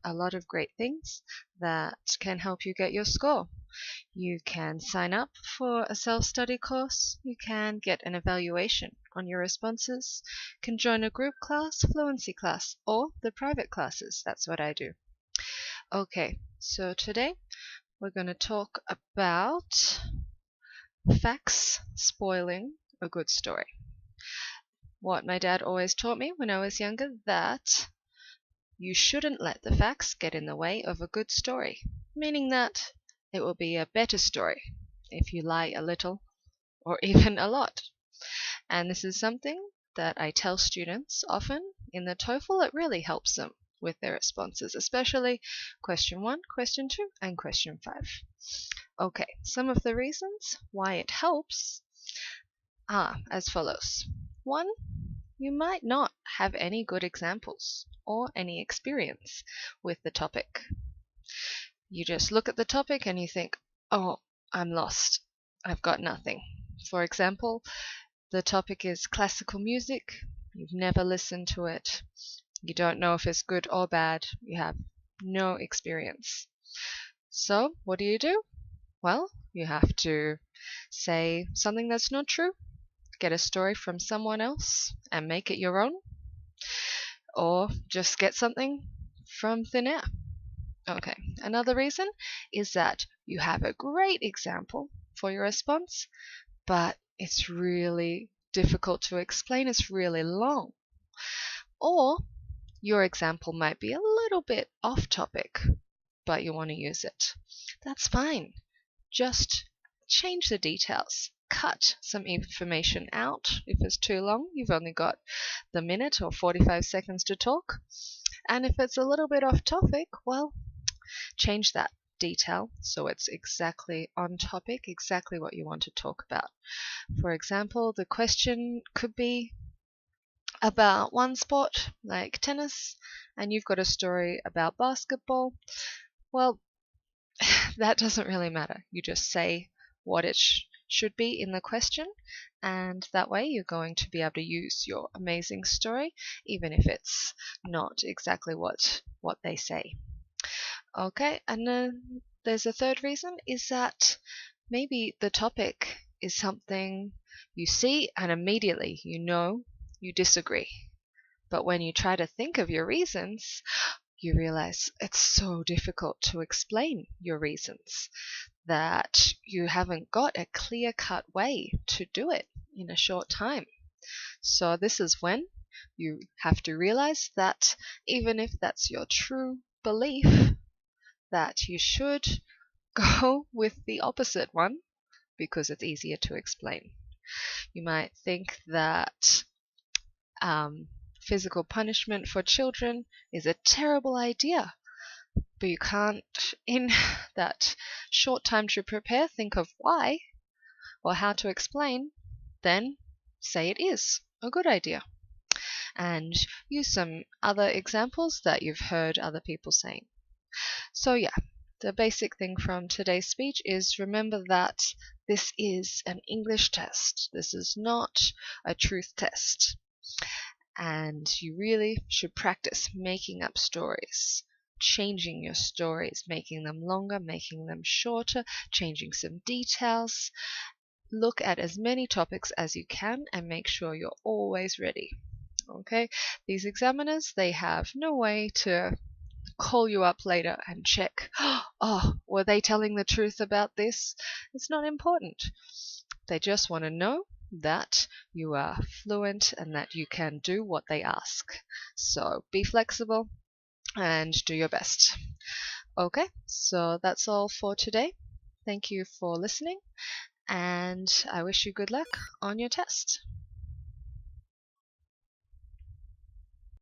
a lot of great things that can help you get your score. You can sign up for a self-study course, you can get an evaluation on your responses, can join a group class, fluency class, or the private classes. That's what I do. Okay, so today we're going to talk about facts spoiling a good story. What my dad always taught me when I was younger, that you shouldn't let the facts get in the way of a good story, meaning that it will be a better story if you lie a little or even a lot. And this is something that I tell students often in the TOEFL. It really helps them with their responses, especially question 1, question 2, and question 5. Okay, some of the reasons why it helps are as follows. 1, you might not have any good examples or any experience with the topic. You just look at the topic and you think, oh, I'm lost. I've got nothing. For example, the topic is classical music. You've never listened to it. You don't know if it's good or bad. You have no experience. So what do? Well, you have to say something that's not true, get a story from someone else and make it your own, or just get something from thin air. Okay, another reason is that you have a great example for your response, but it's really difficult to explain, it's really long. Or your example might be a little bit off topic, but you want to use it. That's fine. Just change the details. Cut some information out. If it's too long, you've only got the minute or 45 seconds to talk. And if it's a little bit off topic, well, change that detail so it's exactly on topic, exactly what you want to talk about. For example, the question could be about one sport, like tennis, and you've got a story about basketball. Well, that doesn't really matter. You just say what it should be in the question, and that way you're going to be able to use your amazing story, even if it's not exactly what they say. Okay, and then there's a third reason, is that maybe the topic is something you see and immediately you know you disagree. But when you try to think of your reasons, you realize it's so difficult to explain your reasons, that you haven't got a clear-cut way to do it in a short time. So this is when you have to realize that even if that's your true belief, that you should go with the opposite one because it's easier to explain. You might think that physical punishment for children is a terrible idea, but you can't, in that short time to prepare, think of why or how to explain. Then say it is a good idea and use some other examples that you've heard other people saying. So yeah, the basic thing from today's speech is, remember that this is an English test. This is not a truth test. And you really should practice making up stories, changing your stories, making them longer, making them shorter, changing some details. Look at as many topics as you can and make sure you're always ready. Okay, these examiners, they have no way to call you up later and check, oh, were they telling the truth about this? It's not important. They just want to know that you are fluent and that you can do what they ask. So be flexible and do your best. Okay, so that's all for today. Thank you for listening, and I wish you good luck on your test.